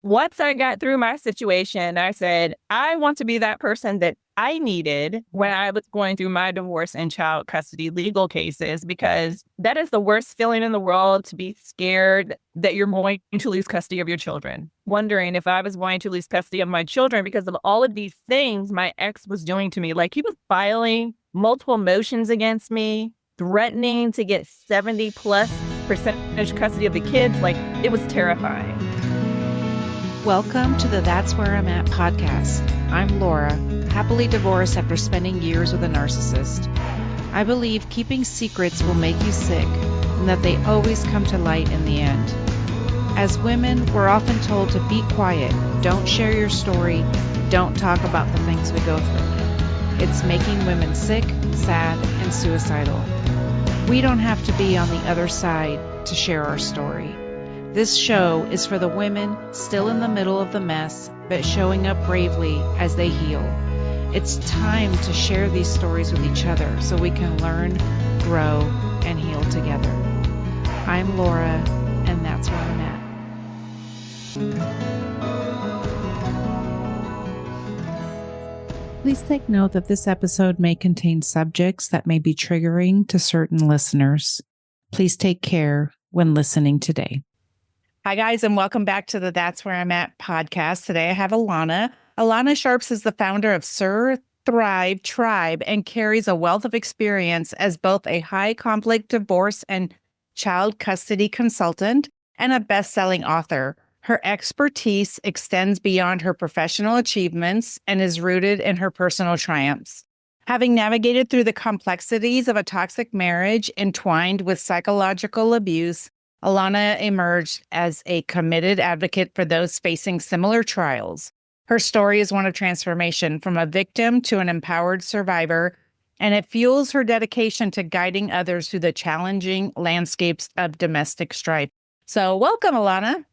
Once I got through my situation, I said, I want to be that person that I needed when I was going through my divorce and child custody legal cases, because that is the worst feeling in the world, to be scared that you're going to lose custody of your children. Wondering if I was going to lose custody of my children because of all of these things my ex was doing to me. Like, he was filing multiple motions against me, threatening to get 70+% custody of the kids. Like, it was terrifying. Welcome to the That's Where I'm At podcast. I'm Laura, happily divorced after spending years with a narcissist. I believe keeping secrets will make you sick and that they always come to light in the end. As women, we're often told to be quiet, don't share your story, don't talk about the things we go through. It's making women sick, sad, and suicidal. We don't have to be on the other side to share our story. This show is for the women still in the middle of the mess, but showing up bravely as they heal. It's time to share these stories with each other so we can learn, grow, and heal together. I'm Laura, and that's where I'm at. Please take note that this episode may contain subjects that may be triggering to certain listeners. Please take care when listening today. Hi, guys, and welcome back to the That's Where I'm At podcast. Today I have Alana. Alana Sharps is the founder of SurThrive Tribe and carries a wealth of experience as both a high conflict divorce and child custody consultant and a best-selling author. Her expertise extends beyond her professional achievements and is rooted in her personal triumphs. Having navigated through the complexities of a toxic marriage entwined with psychological abuse, Alana emerged as a committed advocate for those facing similar trials. Her story is one of transformation from a victim to an empowered survivor, and it fuels her dedication to guiding others through the challenging landscapes of domestic strife. So welcome, Alana.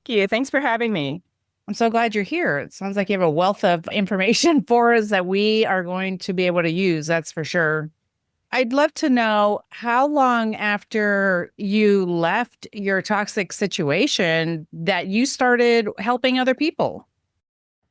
Thank you. Thanks for having me. I'm so glad you're here. It sounds like you have a wealth of information for us that we are going to be able to use, that's for sure. I'd love to know, how long after you left your toxic situation that you started helping other people?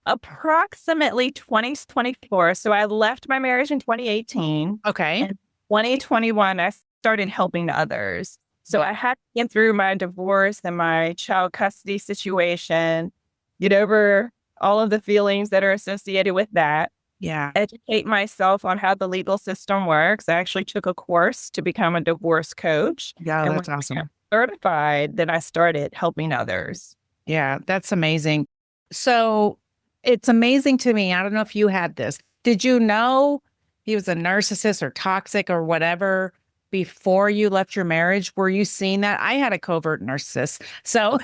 Approximately 2024. So I left my marriage in 2018. Okay. In 2021, I started helping others. So I had to get through my divorce and my child custody situation, get over all of the feelings that are associated with that. Yeah. Educate myself on how the legal system works. I actually took a course to become a divorce coach. Yeah, and that's when awesome. I got certified, then I started helping others. Yeah, that's amazing. So it's amazing to me. I don't know if you had this. Did you know he was a narcissist or toxic or whatever before you left your marriage? Were you seeing that? I had a covert narcissist. So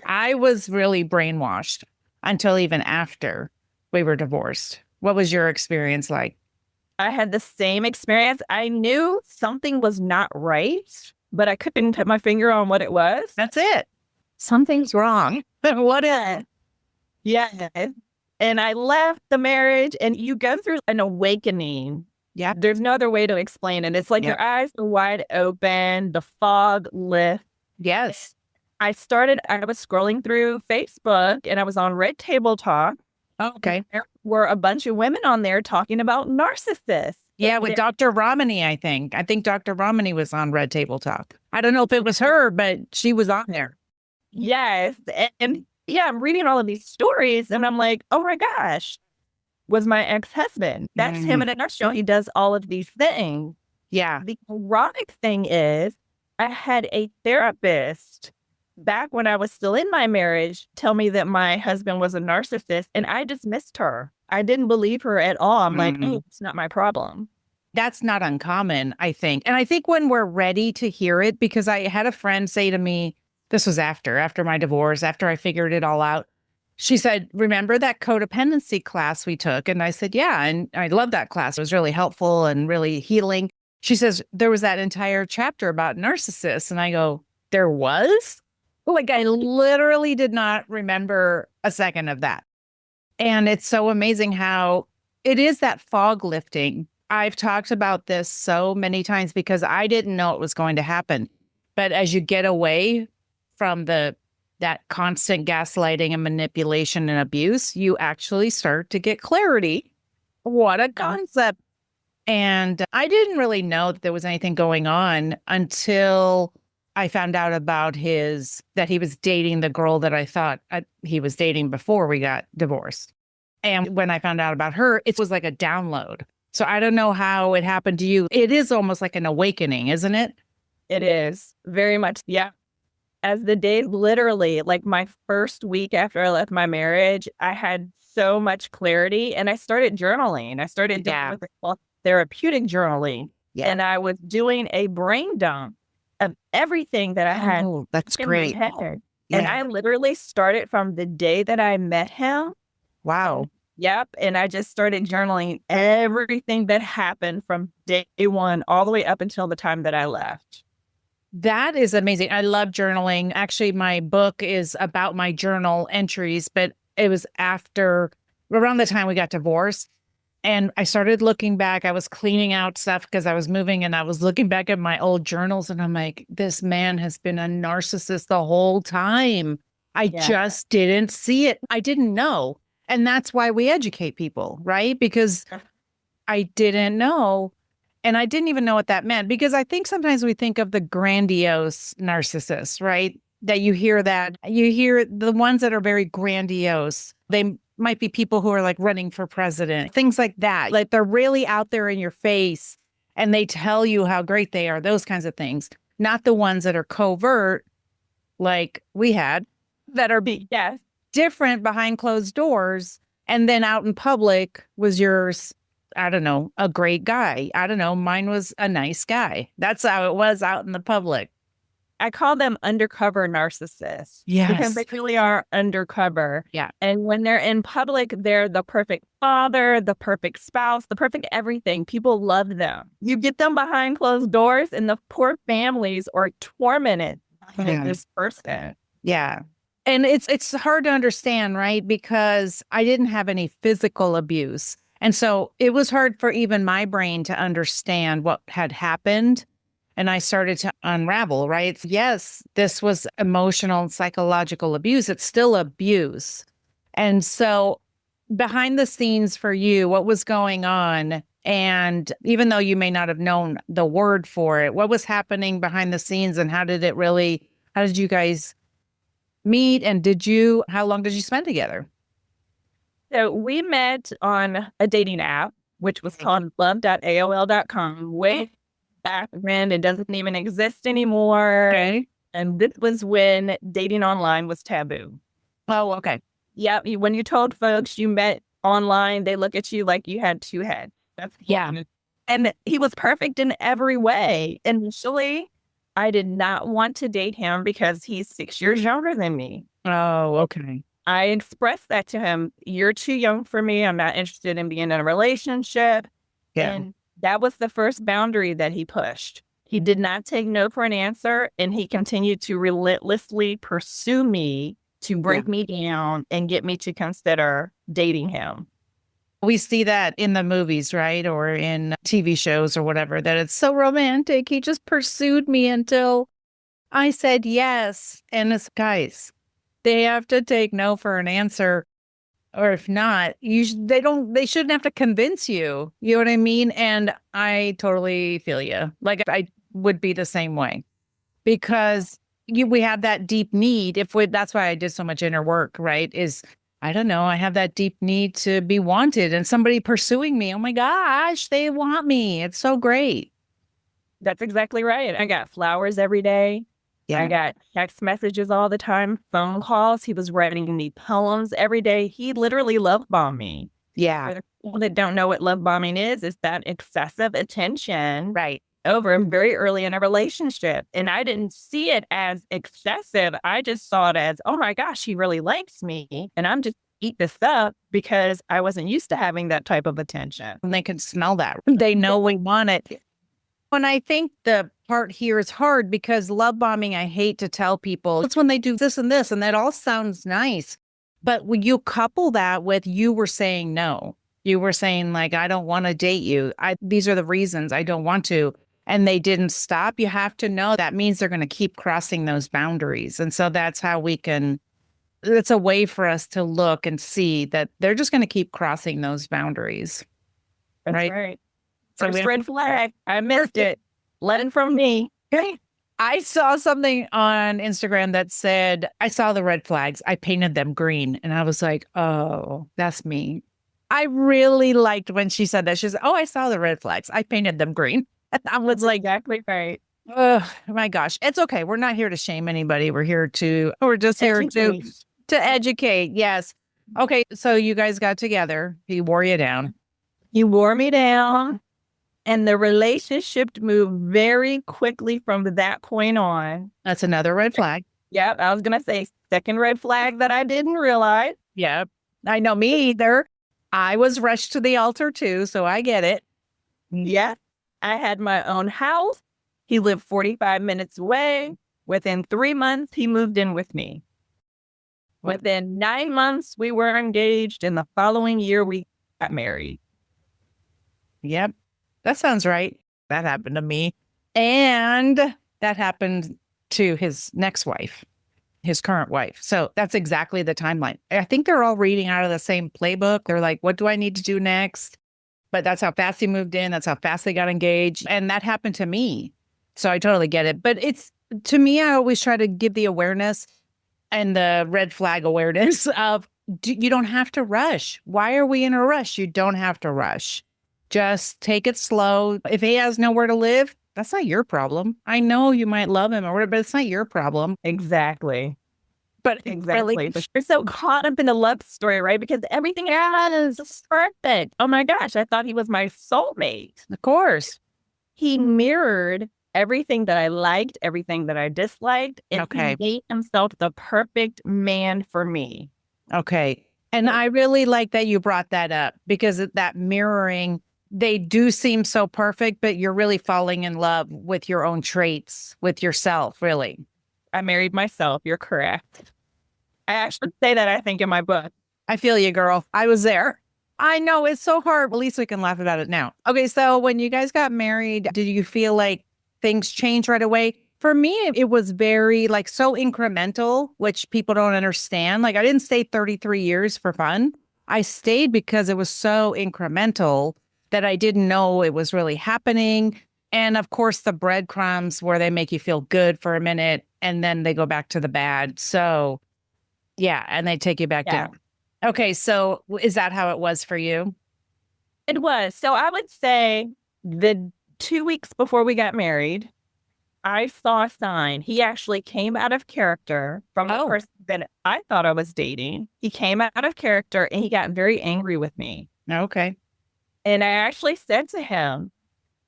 I was really brainwashed until even after we were divorced. What was your experience like? I had the same experience. I knew something was not right, but I couldn't put my finger on what it was. That's it. Something's wrong. What is it? Yeah. And I left the marriage, and you go through an awakening. Yeah. There's no other way to explain it. It's like your eyes are wide open, the fog lifts. Yes. I was scrolling through Facebook, and I was on Red Table Talk. Okay. There were a bunch of women on there talking about narcissists. Yeah, with Dr. Romani, I think. I think Dr. Romani was on Red Table Talk. I don't know if it was her, but she was on there. Yes. And yeah, I'm reading all of these stories, and I'm like, oh my gosh, was my ex-husband. That's him in a nutshell. He does all of these things. Yeah. The ironic thing is, I had a therapist back when I was still in my marriage tell me that my husband was a narcissist, and I dismissed her. I didn't believe her at all. I'm like, oh, it's not my problem. That's not uncommon, I think. And I think when we're ready to hear it, because I had a friend say to me, this was after my divorce, after I figured it all out. She said, remember that codependency class we took? And I said, yeah. And I loved that class. It was really helpful and really healing. She says, there was that entire chapter about narcissists. And I go, there was? Like, I literally did not remember a second of that. And it's so amazing how it is that fog lifting. I've talked about this so many times because I didn't know it was going to happen. But as you get away from the that constant gaslighting and manipulation and abuse, you actually start to get clarity. What a concept. And I didn't really know that there was anything going on until I found out about that he was dating the girl that I thought he was dating before we got divorced. And when I found out about her, it was like a download. So I don't know how it happened to you. It is almost like an awakening, isn't it? It is very much. Yeah. As the days, literally, like my first week after I left my marriage, I had so much clarity and I started journaling. I started doing therapeutic journaling. Yeah. And I was doing a brain dump of everything that I had. Oh, that's great. Yeah. And I literally started from the day that I met him. Wow. Yep. And I just started journaling everything that happened from day one all the way up until the time that I left. That is amazing. I love journaling. Actually, my book is about my journal entries, but it was around the time we got divorced. And I started looking back. I was cleaning out stuff because I was moving and I was looking back at my old journals and I'm like, this man has been a narcissist the whole time. I just didn't see it. I didn't know. And that's why we educate people, right? Because I didn't know. And I didn't even know what that meant, because I think sometimes we think of the grandiose narcissists, right? That you hear the ones that are very grandiose. They might be people who are like running for president, things like that. Like they're really out there in your face and they tell you how great they are, those kinds of things. Not the ones that are covert, like we had, that are different behind closed doors. And then out in public was yours. I don't know, a great guy. I don't know. Mine was a nice guy. That's how it was out in the public. I call them undercover narcissists. Yes. Because they really are undercover. Yeah. And when they're in public, they're the perfect father, the perfect spouse, the perfect everything. People love them. You get them behind closed doors and the poor families are tormented by this person. Yeah. And it's hard to understand, right? Because I didn't have any physical abuse. And so it was hard for even my brain to understand what had happened. And I started to unravel, right? Yes, this was emotional and psychological abuse. It's still abuse. And so behind the scenes for you, what was going on? And even though you may not have known the word for it, what was happening behind the scenes and how did you guys meet? And how long did you spend together? So we met on a dating app, which was called love.aol.com, way back when. It doesn't even exist anymore. Okay. And this was when dating online was taboo. Oh, okay. Yep. When you told folks you met online, they look at you like you had two heads. And he was perfect in every way. Initially, I did not want to date him because he's 6 years younger than me. Oh, okay. I expressed that to him. You're too young for me. I'm not interested in being in a relationship. Yeah. And that was the first boundary that he pushed. He did not take no for an answer. And he continued to relentlessly pursue me to break me down and get me to consider dating him. We see that in the movies, right? Or in TV shows or whatever, that it's so romantic. He just pursued me until I said yes. And it's, guys, they have to take no for an answer, or if not, they shouldn't have to convince you. You know what I mean? And I totally feel you. Like I would be the same way, because we have that deep need. That's why I did so much inner work, right? I don't know. I have that deep need to be wanted and somebody pursuing me. Oh my gosh, they want me. It's so great. That's exactly right. I got flowers every day. Yeah. I got text messages all the time, phone calls. He was writing me poems every day. He literally love bombed me. Yeah. For the people that don't know what love bombing is that excessive attention. Right. Over very early in a relationship. And I didn't see it as excessive. I just saw it as, oh my gosh, he really likes me. And I'm just eat this up because I wasn't used to having that type of attention. And they can smell that. They know we want it. And I think the part here is hard because love bombing, I hate to tell people, it's when they do this and this, and that all sounds nice. But when you couple that with you were saying no, you were saying like, I don't want to date you. These are the reasons I don't want to. and they didn't stop, you have to know that means they're going to keep crossing those boundaries. And so that's how it's a way for us to look and see that they're just going to keep crossing those boundaries. That's right. right. First red flag. I missed it. Learn from me. I saw something on Instagram that said, I saw the red flags. I painted them green. And I was like, oh, that's me. I really liked when she said that. She said, oh, I saw the red flags. I painted them green. And I was like, exactly right. oh my gosh. It's okay. We're not here to shame anybody. We're just here to educate. Yes. Okay. So you guys got together. He wore you down. He wore me down. And the relationship moved very quickly from that point on. That's another red flag. Yep. I was going to say second red flag that I didn't realize. Yep. I know, me either. I was rushed to the altar too, so I get it. Yeah. I had my own house. He lived 45 minutes away. Within 3 months, he moved in with me. Within 9 months, we were engaged. And the following year, we got married. Yep. That sounds right. That happened to me. And that happened to his next wife, his current wife. So that's exactly the timeline. I think they're all reading out of the same playbook. They're like, what do I need to do next? But that's how fast he moved in. That's how fast they got engaged. And that happened to me. So I totally get it. But to me, I always try to give the awareness and the red flag awareness of you don't have to rush. Why are we in a rush? You don't have to rush. Just take it slow. If he has nowhere to live, that's not your problem. I know you might love him or whatever, but it's not your problem. Exactly. But Exactly. really, But you're so caught up in the love story, right? Because everything else is perfect. Oh my gosh, I thought he was my soulmate. of course. He mirrored everything that I liked, everything that I disliked, and Okay. he made himself the perfect man for me. Okay. And I really like that you brought that up because that mirroring, they do seem so perfect, but you're really falling in love with your own traits, with yourself, really. I married myself. You're correct. I actually say that, I think, in my book. I feel you, girl. I was there. I know it's so hard. At least we can laugh about it now. Okay. So when you guys got married, did you feel like things changed right away? For me, it was very so incremental, which people don't understand. Like I didn't stay 33 years for fun. I stayed because it was so incremental that I didn't know it was really happening. And of course, the breadcrumbs where they make you feel good for a minute and then they go back to the bad. So yeah, and they take you back down. Okay, so is that how it was for you? It was. So I would say the 2 weeks before we got married, I saw a sign. He actually came out of character from the person that I thought I was dating. He came out of character and he got very angry with me. Okay. And I actually said to him,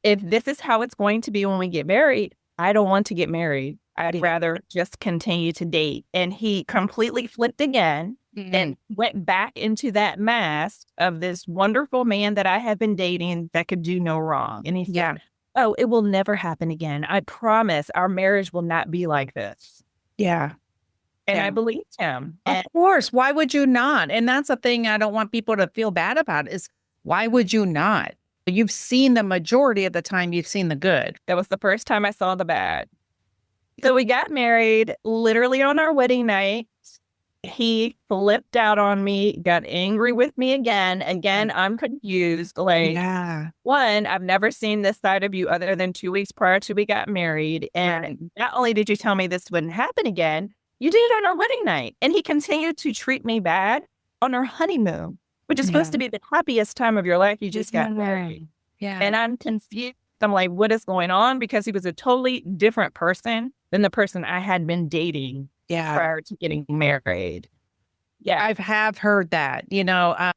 if this is how it's going to be when we get married, I don't want to get married. I'd rather just continue to date. And he completely flipped again and went back into that mask of this wonderful man that I had been dating that could do no wrong. And he said, oh, it will never happen again. I promise our marriage will not be like this. Yeah. And I believed him. Of course. Why would you not? And that's the thing I don't want people to feel bad about is why would you not? You've seen the majority of the time, you've seen the good. That was the first time I saw the bad. So we got married literally on our wedding night. He flipped out on me, got angry with me again. Again, I'm confused. One, I've never seen this side of you other than 2 weeks prior to we got married. And not only did you tell me this wouldn't happen again, you did it on our wedding night. And he continued to treat me bad on our honeymoon, which is supposed to be the happiest time of your life. You just got married. Yeah. And I'm confused. I'm like, what is going on? Because he was a totally different person than the person I had been dating prior to getting married. Yeah. I have heard that,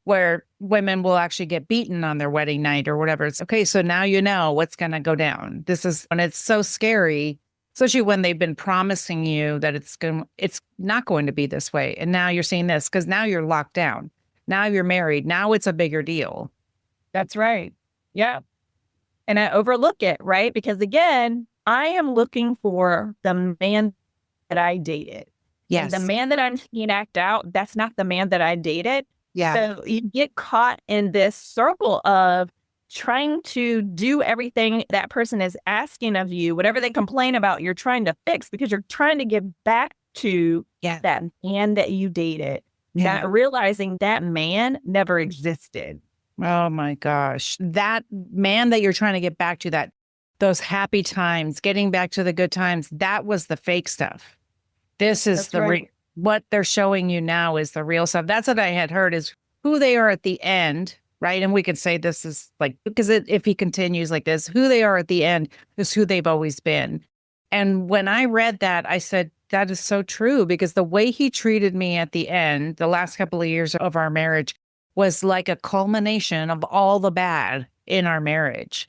where women will actually get beaten on their wedding night or whatever. It's okay. So now you know what's going to go down. This is when it's so scary, especially when they've been promising you that it's not going to be this way. And now you're seeing this because now you're locked down. Now you're married. Now it's a bigger deal. That's right. Yeah. And I overlook it, right? Because again, I am looking for the man that I dated. Yes. And the man that I'm seeing act out, that's not the man that I dated. Yeah. So you get caught in this circle of trying to do everything that person is asking of you, whatever they complain about, you're trying to fix because you're trying to get back to that man that you dated, not realizing that man never existed. Oh my gosh. That man that you're trying to get back to, those happy times, getting back to the good times, that was the fake stuff. This is what they're showing you now is the real stuff. That's what I had heard is who they are at the end, right? And we could say this is like, because if he continues like this, who they are at the end is who they've always been. And when I read that, I said, that is so true, because the way he treated me at the end, the last couple of years of our marriage, was like a culmination of all the bad in our marriage.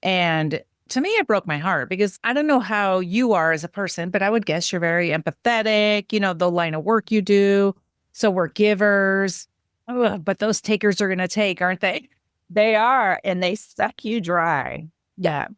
And to me, it broke my heart, because I don't know how you are as a person, but I would guess you're very empathetic, the line of work you do. So we're givers, but those takers are going to take, aren't they? They are, and they suck you dry. Yeah.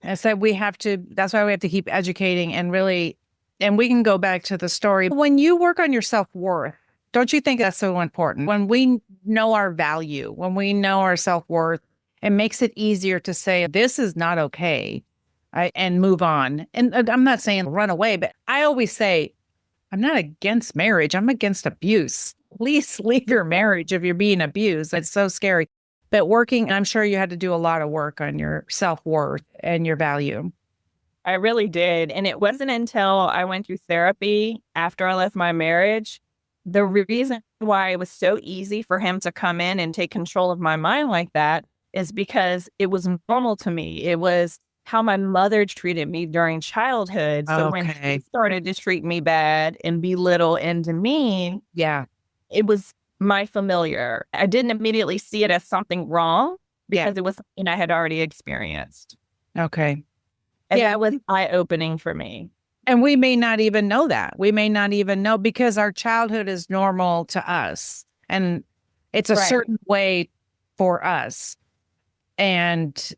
And so that's why we have to keep educating and really, and we can go back to the story. When you work on your self-worth, don't you think that's so important? When we know our value, when we know our self-worth, it makes it easier to say, this is not okay, and move on. And I'm not saying run away, but I always say, I'm not against marriage. I'm against abuse. Please leave your marriage if you're being abused. It's so scary. But working, I'm sure you had to do a lot of work on your self-worth and your value. I really did. And it wasn't until I went through therapy after I left my marriage, the reason why it was so easy for him to come in and take control of my mind like that is because it was normal to me. It was how my mother treated me during childhood. So when he started to treat me bad and belittle and demean, it was my familiar. I didn't immediately see it as something wrong because it was something I had already experienced. Okay. And that was eye-opening for me. And we may not even know that. We may not even know, because our childhood is normal to us. And it's a certain way for us. And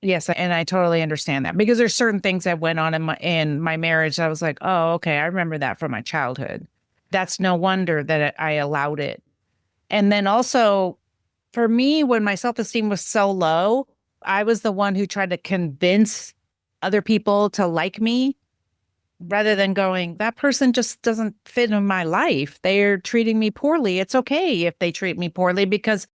yes, and I totally understand that, because there's certain things that went on in my marriage that I was like, oh, okay, I remember that from my childhood. That's no wonder that I allowed it. And then also, for me, when my self-esteem was so low, I was the one who tried to convince other people to like me, rather than going, that person just doesn't fit in my life. They're treating me poorly. It's okay if they treat me poorly, because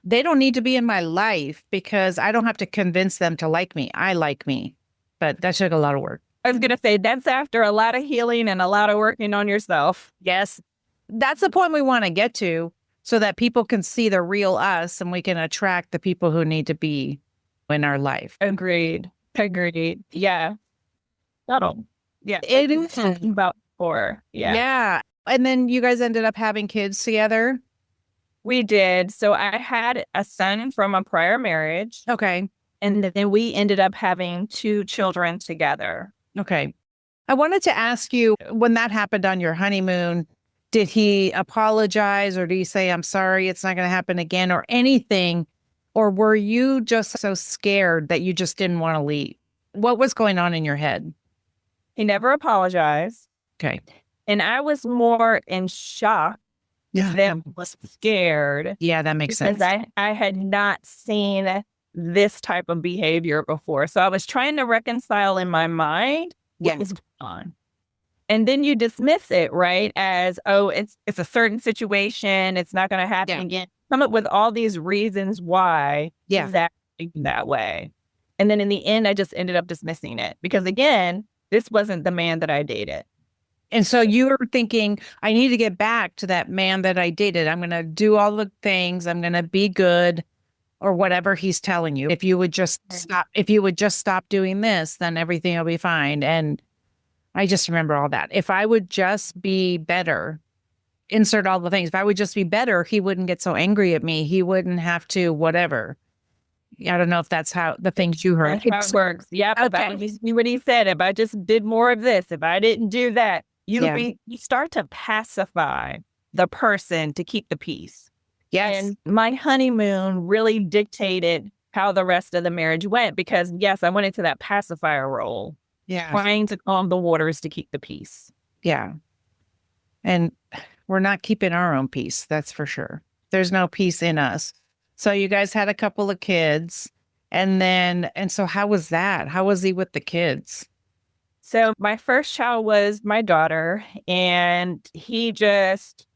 they don't need to be in my life, because I don't have to convince them to like me. I like me. But that took a lot of work. I was going to say, that's after a lot of healing and a lot of working on yourself. Yes. That's the point we want to get to, so that people can see the real us and we can attract the people who need to be in our life. Agreed. Yeah. Subtle. Yeah. It is about 4. Yeah. And then you guys ended up having kids together? We did. So I had a son from a prior marriage. Okay. And then we ended up having 2 children together. Okay. I wanted to ask you, when that happened on your honeymoon, did he apologize, or did he say, I'm sorry, it's not going to happen again, or anything? Or were you just so scared that you just didn't want to leave? What was going on in your head? He never apologized. Okay. And I was more in shock than was scared. Yeah, that makes sense. Because I had not seen this type of behavior before. So I was trying to reconcile in my mind what was going on. And then you dismiss it, right? As, oh, it's a certain situation. It's not going to happen again. Come up with all these reasons why he's acting that way. And then in the end, I just ended up dismissing it. Because again, this wasn't the man that I dated. And so you were thinking, I need to get back to that man that I dated. I'm going to do all the things. I'm going to be good, or whatever he's telling you. If you would just stop doing this, then everything will be fine. And I just remember all that. If I would just be better, insert all the things. If I would just be better, he wouldn't get so angry at me. He wouldn't have to whatever. I don't know if that's how the things you heard. That's how it works. Yeah. Okay. That was what he said. If I just did more of this, if I didn't do that, you start to pacify the person to keep the peace. Yes. And my honeymoon really dictated how the rest of the marriage went, because yes, I went into that pacifier role. Yeah. Trying to calm the waters to keep the peace. Yeah. And we're not keeping our own peace. That's for sure. There's no peace in us. So you guys had a couple of kids. And so how was that? How was he with the kids? So my first child was my daughter, and he just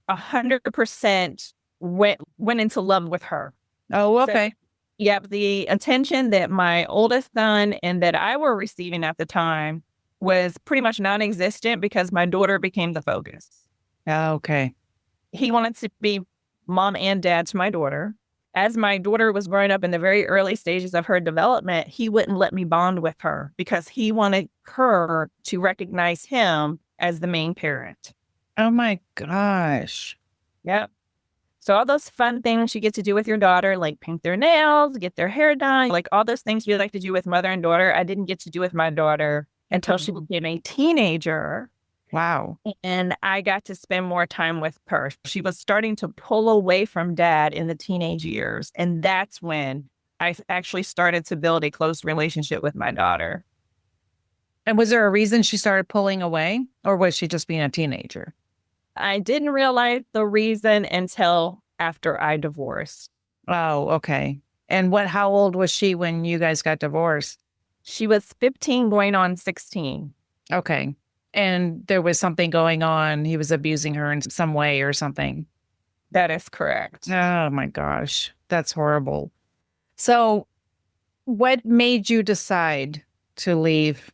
100% went into love with her. Oh, okay. So, yep, the attention that my oldest son and that I were receiving at the time was pretty much non-existent because my daughter became the focus. Okay. He wanted to be mom and dad to my daughter. As my daughter was growing up in the very early stages of her development, he wouldn't let me bond with her because he wanted her to recognize him as the main parent. Oh my gosh. Yep. So all those fun things you get to do with your daughter, like paint their nails, get their hair done, like all those things you like to do with mother and daughter, I didn't get to do with my daughter until she became a teenager. Wow. And I got to spend more time with her. She was starting to pull away from dad in the teenage years. And that's when I actually started to build a close relationship with my daughter. And was there a reason she started pulling away, or was she just being a teenager? I didn't realize the reason until after I divorced. Oh, okay. And how old was she when you guys got divorced? She was 15 going on 16. Okay. And there was something going on. He was abusing her in some way or something. That is correct. Oh my gosh. That's horrible. So what made you decide to leave?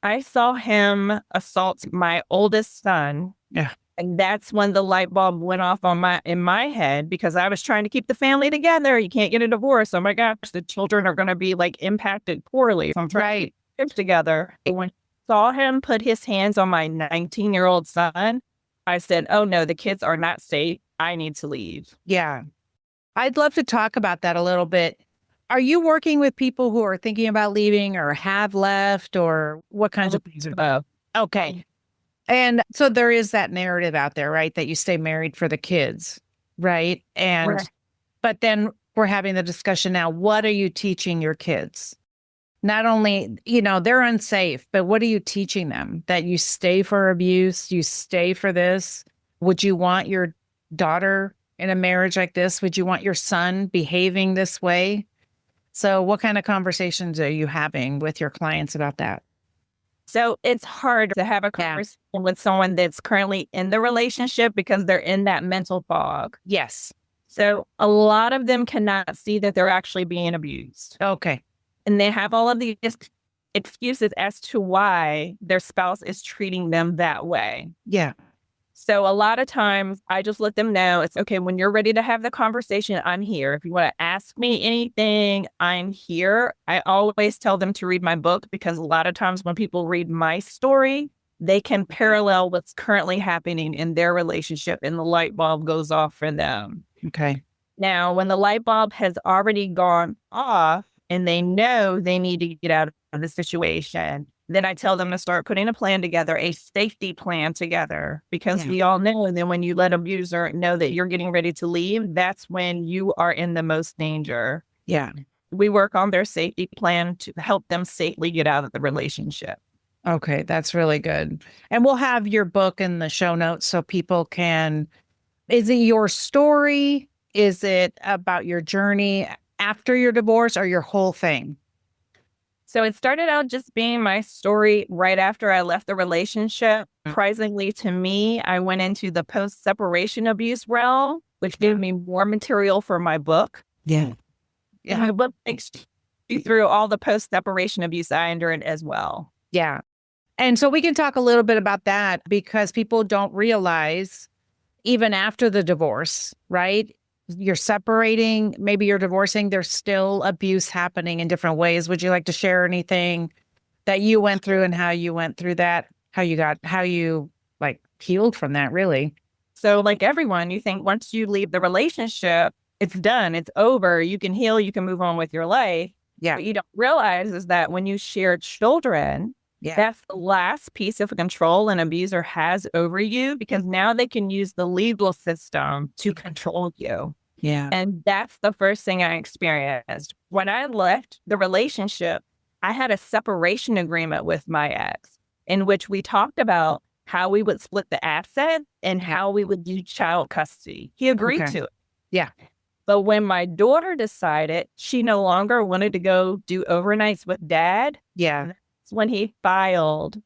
I saw him assault my oldest son. Yeah. And that's when the light bulb went off in my head, because I was trying to keep the family together. You can't get a divorce. Oh my gosh, the children are going to be like impacted poorly. So I'm trying to keep kids together. And when I saw him put his hands on my 19-year-old son, I said, oh no, the kids are not safe. I need to leave. Yeah. I'd love to talk about that a little bit. Are you working with people who are thinking about leaving or have left, or what kinds of things? Okay. And so there is that narrative out there, right? That you stay married for the kids, right? But then we're having the discussion now. What are you teaching your kids? Not only, they're unsafe, but what are you teaching them? That you stay for abuse, you stay for this. Would you want your daughter in a marriage like this? Would you want your son behaving this way? So what kind of conversations are you having with your clients about that? So it's hard to have a conversation with someone that's currently in the relationship because they're in that mental fog. Yes. So a lot of them cannot see that they're actually being abused. Okay. And they have all of these excuses as to why their spouse is treating them that way. Yeah. So a lot of times I just let them know it's okay. When you're ready to have the conversation, I'm here. If you want to ask me anything, I'm here. I always tell them to read my book, because a lot of times when people read my story, they can parallel what's currently happening in their relationship, and the light bulb goes off for them. Okay. Now, when the light bulb has already gone off and they know they need to get out of the situation, then I tell them to start putting a plan together, a safety plan together, because we all know. And then when you let an abuser know that you're getting ready to leave, that's when you are in the most danger. Yeah. We work on their safety plan to help them safely get out of the relationship. Okay. That's really good. And we'll have your book in the show notes so people can, is it your story? Is it about your journey after your divorce, or your whole thing? So it started out just being my story right after I left the relationship. Surprisingly to me, I went into the post-separation abuse realm, which gave me more material for my book. Yeah. My book takes you through all the post-separation abuse I endured as well. Yeah. And so we can talk a little bit about that, because people don't realize, even after the divorce, right? You're separating, maybe you're divorcing, there's still abuse happening in different ways. Would you like to share anything that you went through and how you went through that? How you healed from that, really? So like everyone, you think once you leave the relationship, it's done, it's over, you can heal, you can move on with your life. Yeah. What you don't realize is that when you share children, that's the last piece of control an abuser has over you, because now they can use the legal system to control you. Yeah. And that's the first thing I experienced. When I left the relationship, I had a separation agreement with my ex, in which we talked about how we would split the asset and how we would do child custody. He agreed to it. Yeah. But when my daughter decided she no longer wanted to go do overnights with dad, Yeah. that's when he filed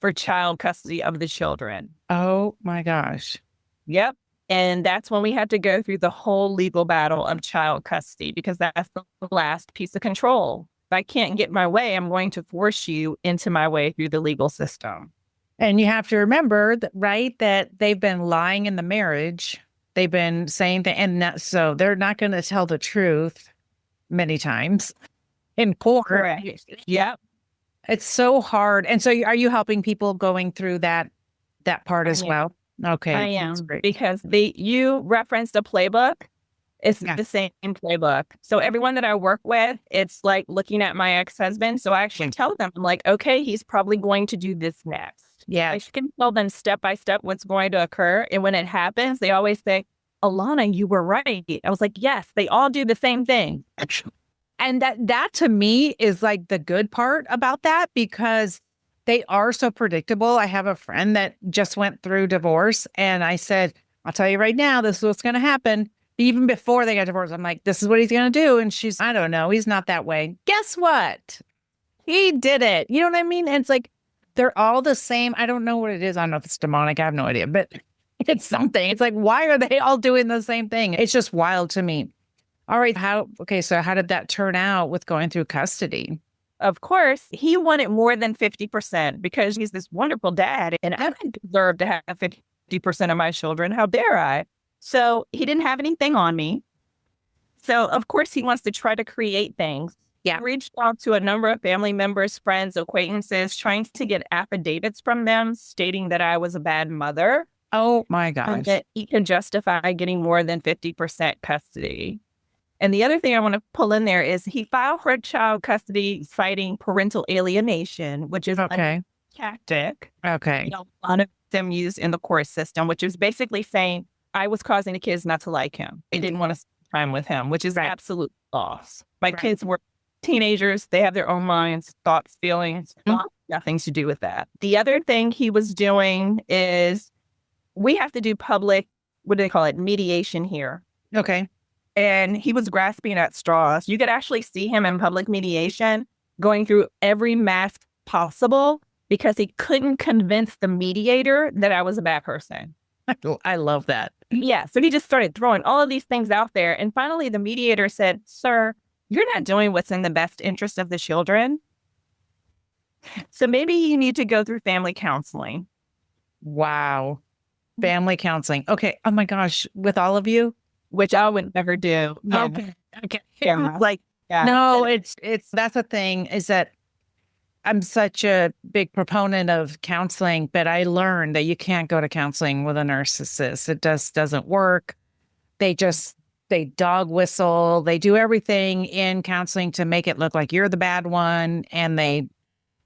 for child custody of the children. Oh my gosh. Yep. And that's when we had to go through the whole legal battle of child custody, because that's the last piece of control. If I can't get my way, I'm going to force you into my way through the legal system. And you have to remember that, right, that they've been lying in the marriage. They've been saying that, and so they're not going to tell the truth many times in court. Correct. Yep. It's so hard. And so are you helping people going through that part as well? Okay. I am, because you referenced a playbook. It's the same playbook. So everyone that I work with, it's like looking at my ex-husband. So I actually tell them, I'm like, okay, he's probably going to do this next. Yeah. I can tell them step by step what's going to occur. And when it happens, they always say, Alana, you were right. I was like, yes, they all do the same thing. And that to me is like the good part about that, because they are so predictable. I have a friend that just went through divorce, and I said, I'll tell you right now, this is what's going to happen. Even before they got divorced, I'm like, this is what he's going to do. And she's, I don't know, he's not that way. Guess what? He did it. You know what I mean? And it's like, they're all the same. I don't know what it is. I don't know if it's demonic. I have no idea, but it's something. It's like, why are they all doing the same thing? It's just wild to me. All right. So how did that turn out with going through custody? Of course, he wanted more than 50% because he's this wonderful dad, and I don't deserve to have 50% of my children. How dare I? So he didn't have anything on me. So, of course, he wants to try to create things. Yeah. I reached out to a number of family members, friends, acquaintances, trying to get affidavits from them stating that I was a bad mother. Oh, my gosh. That he can justify getting more than 50% custody. And the other thing I want to pull in there is he filed for child custody citing parental alienation, which is a tactic. Okay. A lot of them used in the court system, which is basically saying I was causing the kids not to like him. They didn't want to spend time with him, which is absolute loss. My kids were teenagers. They have their own minds, thoughts, feelings, nothing to do with that. The other thing he was doing is we have to do public, what do they call it, mediation here. Okay. And he was grasping at straws. You could actually see him in public mediation going through every mask possible because he couldn't convince the mediator that I was a bad person. I love that. Yeah. So he just started throwing all of these things out there. And finally, the mediator said, sir, you're not doing what's in the best interest of the children. So maybe you need to go through family counseling. Wow. Family counseling. Okay. Oh my gosh. With all of you? Which I would never do. Yeah. Okay. Yeah. No, it's that's the thing, is that I'm such a big proponent of counseling, but I learned that you can't go to counseling with a narcissist. It doesn't work. They dog whistle. They do everything in counseling to make it look like you're the bad one. And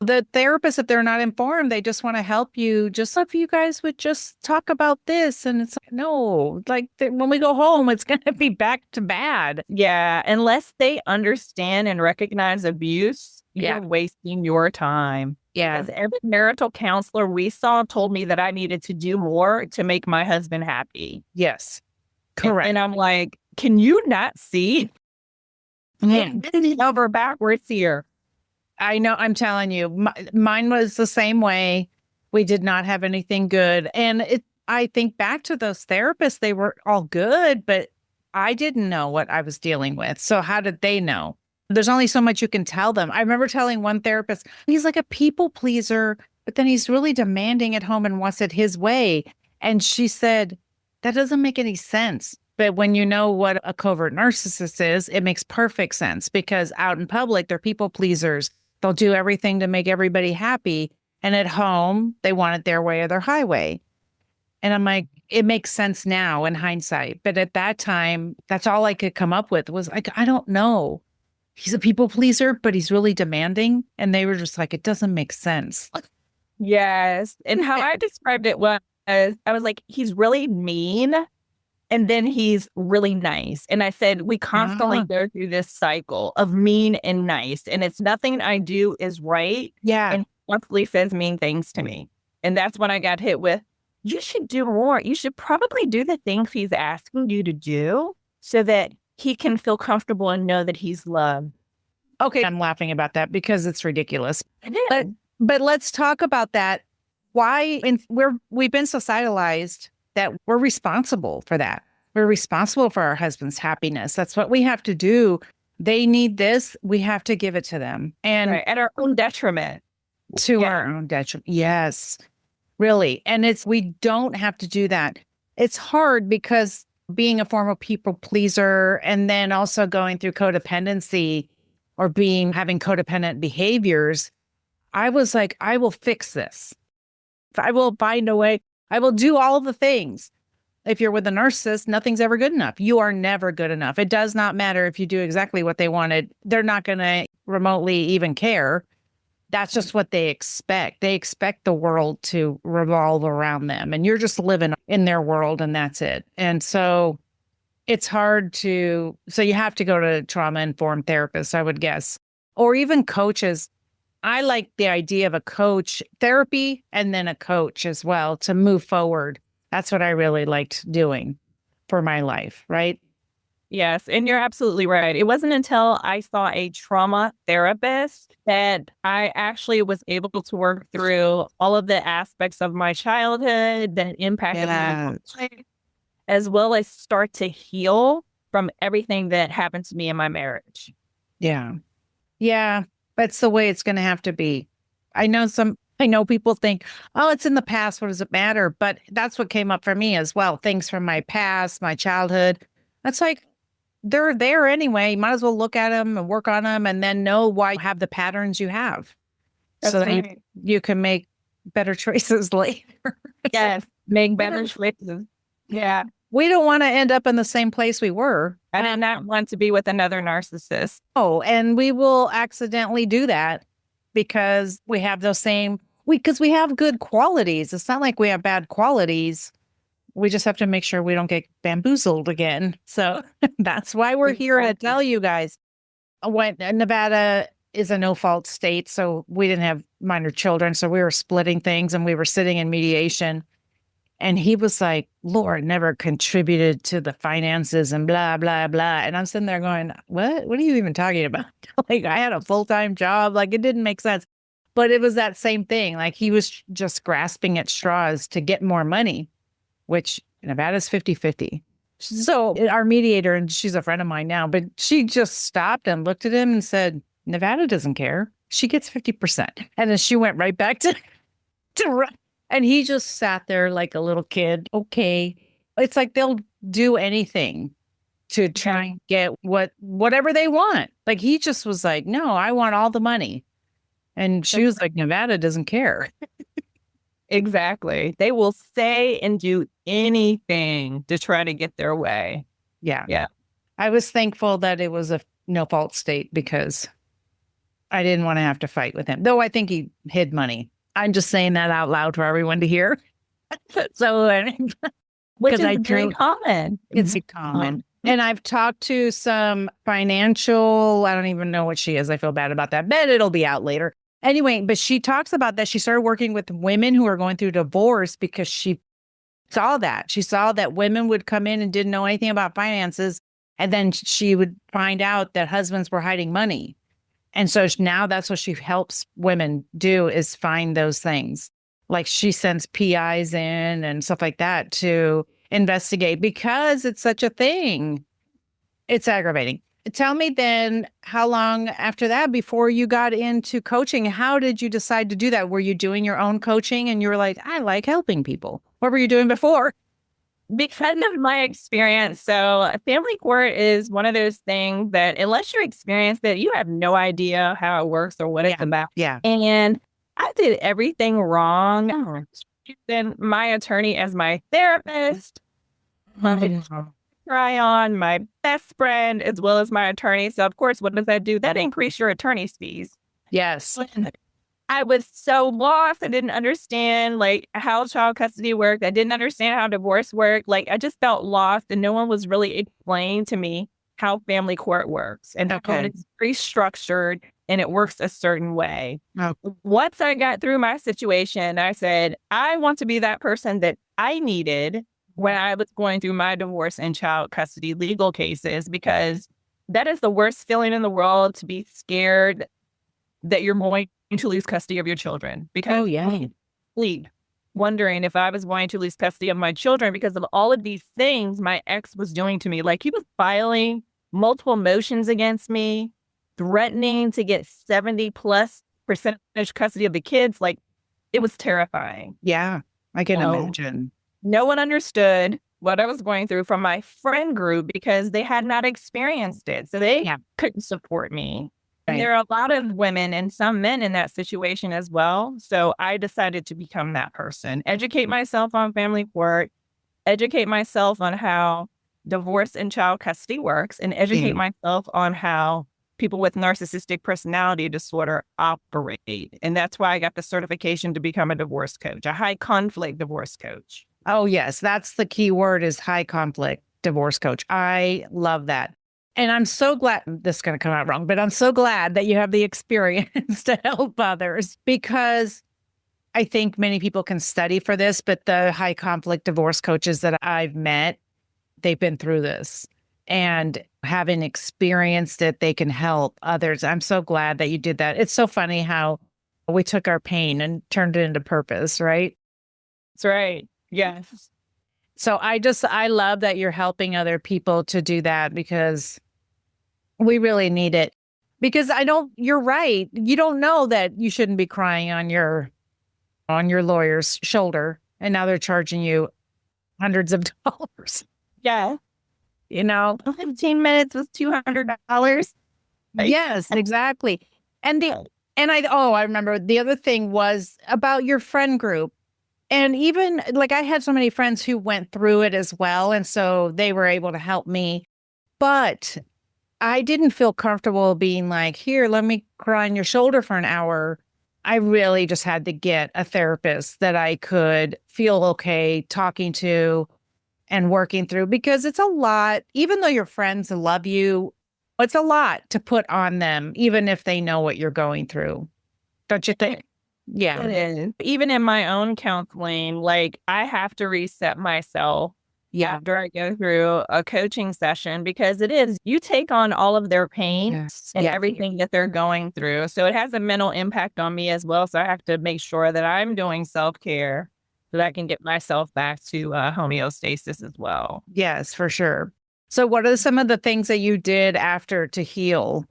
the therapist, if they're not informed, they just want to help you. Just if you guys would just talk about this. And it's like, no, when we go home, it's going to be back to bad. Yeah. Unless they understand and recognize abuse, you're wasting your time. Yeah. Because every marital counselor we saw told me that I needed to do more to make my husband happy. Yes. Correct. And I'm like, can you not see? This is over backwards here. I know. I'm telling you, mine was the same way. We did not have anything good. And I think back to those therapists, they were all good, but I didn't know what I was dealing with. So how did they know? There's only so much you can tell them. I remember telling one therapist, he's like a people pleaser, but then he's really demanding at home and wants it his way. And she said, that doesn't make any sense. But when you know what a covert narcissist is, it makes perfect sense, because out in public, they're people pleasers. They'll do everything to make everybody happy. And at home, they want it their way or their highway. And I'm like, it makes sense now in hindsight. But at that time, that's all I could come up with was like, I don't know. He's a people pleaser, but he's really demanding. And they were just like, it doesn't make sense. Yes. And how I described it was, I was like, he's really mean. And then he's really nice. And I said, we constantly go through this cycle of mean and nice. And it's nothing I do is right. Yeah. And he constantly says mean things to me. And that's when I got hit with, you should do more. You should probably do the things he's asking you to do so that he can feel comfortable and know that he's loved. Okay, I'm laughing about that because it's ridiculous. It is. But let's talk about that. Why? And we've been societalized that we're responsible for that. We're responsible for our husband's happiness. That's what we have to do. They need this. We have to give it to them. And Right. At our own detriment. to our own detriment. Yes, really. And we don't have to do that. It's hard because being a former people pleaser and then also going through codependency or having codependent behaviors, I was like, I will fix this. I will find a way. I will do all of the things. If you're with a narcissist, nothing's ever good enough. You are never good enough. It does not matter if you do exactly what they wanted. They're not going to remotely even care. That's just what they expect. They expect the world to revolve around them, and you're just living in their world, and that's it. And so it's hard so you have to go to trauma-informed therapists, I would guess, or even coaches. I like the idea of a coach therapy and then a coach as well to move forward. That's what I really liked doing for my life, right? Yes, and you're absolutely right. It wasn't until I saw a trauma therapist that I actually was able to work through all of the aspects of my childhood that impacted my life, as well as start to heal from everything that happened to me in my marriage. Yeah. Yeah. That's the way it's going to have to be. I know people think, oh, it's in the past. What does it matter? But that's what came up for me as well. Things from my past, my childhood. That's like, they're there anyway. You might as well look at them and work on them and then know why you have the patterns you have. That's so right. that you can make better choices later. Yes, make better choices. Yeah. We don't want to end up in the same place we were. I do not want to be with another narcissist. Oh, and we will accidentally do that because we have because we have good qualities. It's not like we have bad qualities. We just have to make sure we don't get bamboozled again. So that's why we're here to tell you guys. When Nevada is a no-fault state, so we didn't have minor children, so we were splitting things and we were sitting in mediation. And he was like, Lord never contributed to the finances and blah, blah, blah. And I'm sitting there going, what? What are you even talking about? Like, I had a full-time job. Like, it didn't make sense. But it was that same thing. Like, he was just grasping at straws to get more money, which Nevada's 50-50. So our mediator, and she's a friend of mine now, but she just stopped and looked at him and said, Nevada doesn't care. She gets 50%. And then she went right back to and he just sat there like a little kid. Okay. It's like they'll do anything to try and get whatever they want. Like, he just was like, no, I want all the money. And she was like, Nevada doesn't care. Exactly. They will say and do anything to try to get their way. Yeah. Yeah. I was thankful that it was a no-fault state because I didn't want to have to fight with him. Though I think he hid money. I'm just saying that out loud for everyone to hear. So, which is very common. It's common. And I've talked to some financial, I don't even know what she is. I feel bad about that, but it'll be out later. Anyway, but she talks about that. She started working with women who are going through divorce because she saw that. She saw that women would come in and didn't know anything about finances. And then she would find out that husbands were hiding money. And so now that's what she helps women do, is find those things. Like, she sends PIs in and stuff like that to investigate because it's such a thing. It's aggravating. Tell me then, how long after that before you got into coaching? How did you decide to do that? Were you doing your own coaching and you were like, I like helping people? What were you doing before? Because of my experience. So family court is one of those things that unless you experience it, you have no idea how it works or what it's about. Yeah. And I did everything wrong. Then my attorney as my therapist, my try on, my best friend, as well as my attorney. So of course, what does that do? That increase your attorney's fees. Yes. I was so lost. I didn't understand how child custody worked. I didn't understand how divorce worked. I just felt lost, and no one was really explaining to me how family court works and how it's very structured and it works a certain way. Once I got through my situation, I said, I want to be that person that I needed when I was going through my divorce and child custody legal cases, because that is the worst feeling in the world, to be scared that you're going to lose custody of your children. Because sleep, wondering if I was going to lose custody of my children because of all of these things my ex was doing to me. Like, he was filing multiple motions against me, threatening to get 70+% custody of the kids. Like, it was terrifying. Yeah, I can imagine. No one understood what I was going through from my friend group because they had not experienced it. So they couldn't support me. Right. And there are a lot of women and some men in that situation as well. So I decided to become that person, educate myself on family court, educate myself on how divorce and child custody works, and educate myself on how people with narcissistic personality disorder operate. And that's why I got the certification to become a divorce coach, a high conflict divorce coach. Oh, yes. That's the key word, is high conflict divorce coach. I love that. And I'm so glad, this is going to come out wrong, but I'm so glad that you have the experience to help others, because I think many people can study for this, but the high conflict divorce coaches that I've met, they've been through this. And having experienced it, they can help others. I'm so glad that you did that. It's so funny how we took our pain and turned it into purpose, right? That's right. Yes. So I love that you're helping other people to do that, because we really need it. Because you're right. You don't know that you shouldn't be crying on your lawyer's shoulder, and now they're charging you hundreds of dollars. Yeah. 15 minutes was $200. Yes, exactly. I remember the other thing was about your friend group. And even like, I had so many friends who went through it as well. And so they were able to help me. But I didn't feel comfortable being like, here, let me cry on your shoulder for an hour. I really just had to get a therapist that I could feel okay talking to and working through, because it's a lot. Even though your friends love you, it's a lot to put on them, even if they know what you're going through. Don't you think? Yeah. It is. Even in my own counseling, like, I have to reset myself after I go through a coaching session, because you take on all of their pain and everything that they're going through. So it has a mental impact on me as well. So I have to make sure that I'm doing self-care so that I can get myself back to homeostasis as well. Yes, for sure. So what are some of the things that you did after to heal?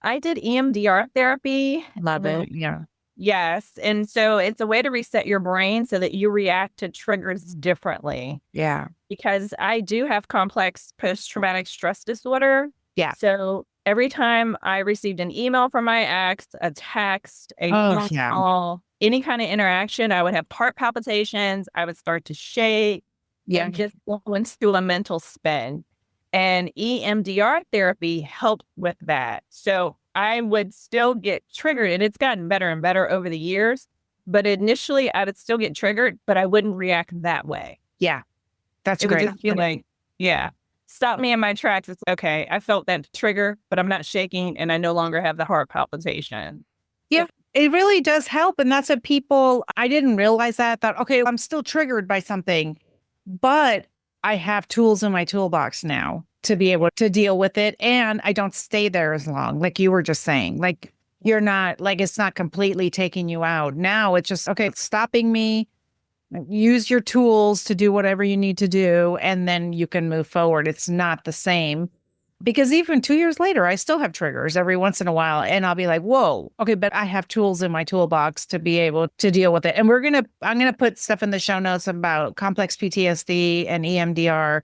I did EMDR therapy. Love it. Yeah. Yes. And so it's a way to reset your brain so that you react to triggers differently. Yeah. Because I do have complex post-traumatic stress disorder. Yeah. So every time I received an email from my ex, a text, a phone call, any kind of interaction, I would have heart palpitations. I would start to shake. And just went through a mental spin. And EMDR therapy helped with that. So I would still get triggered, and it's gotten better and better over the years. But initially, I would still get triggered, but I wouldn't react that way. Yeah, that's great. It would just feel like, stop me in my tracks. It's okay. I felt that trigger, but I'm not shaking, and I no longer have the heart palpitation. Yeah, it really does help. And that's what I didn't realize that. I thought, okay, I'm still triggered by something, but I have tools in my toolbox now to be able to deal with it. And I don't stay there as long. Like you were just saying, like, you're not, like, it's not completely taking you out. Now it's just, okay, it's stopping me. Use your tools to do whatever you need to do, and then you can move forward. It's not the same, because even 2 years later, I still have triggers every once in a while, and I'll be like, whoa, okay, but I have tools in my toolbox to be able to deal with it. And I'm going to put stuff in the show notes about complex PTSD and EMDR,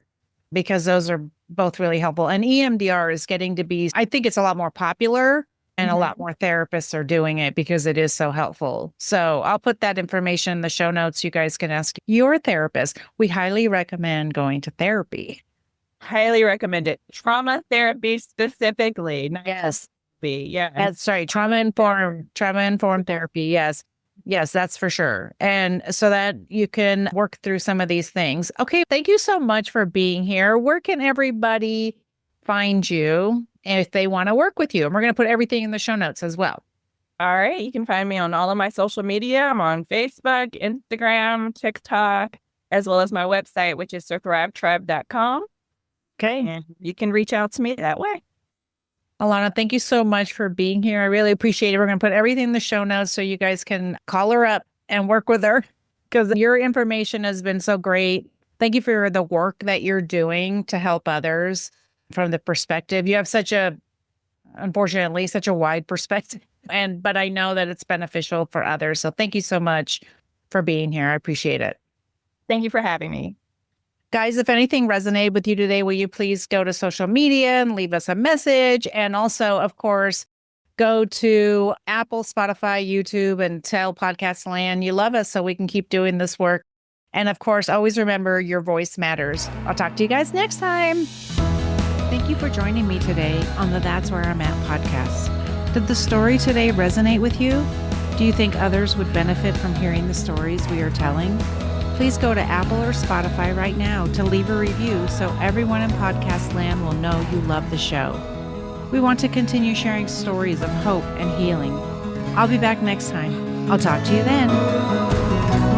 because those are both really helpful. And EMDR is getting to be, I think it's a lot more popular, and a lot more therapists are doing it because it is so helpful. So I'll put that information in the show notes. You guys can ask your therapist. We highly recommend going to therapy. Highly recommend it. Trauma therapy specifically. Yes. Yeah. That's right. Trauma-informed therapy. Yes. Yes, that's for sure. And so that you can work through some of these things. Okay. Thank you so much for being here. Where can everybody find you if they want to work with you? And we're going to put everything in the show notes as well. All right. You can find me on all of my social media. I'm on Facebook, Instagram, TikTok, as well as my website, which is SurThriveTribe.com. Okay. And you can reach out to me that way. Alana, thank you so much for being here. I really appreciate it. We're going to put everything in the show notes so you guys can call her up and work with her because your information has been so great. Thank you for the work that you're doing to help others from the perspective. You have unfortunately, such a wide perspective. But I know that it's beneficial for others. So thank you so much for being here. I appreciate it. Thank you for having me. Guys, if anything resonated with you today, will you please go to social media and leave us a message? And also, of course, go to Apple, Spotify, YouTube, and tell Podcast.Alana you love us so we can keep doing this work. And of course, always remember your voice matters. I'll talk to you guys next time. Thank you for joining me today on the That's Where I'm At podcast. Did the story today resonate with you? Do you think others would benefit from hearing the stories we are telling? Please go to Apple or Spotify right now to leave a review so everyone in podcast land will know you love the show. We want to continue sharing stories of hope and healing. I'll be back next time. I'll talk to you then.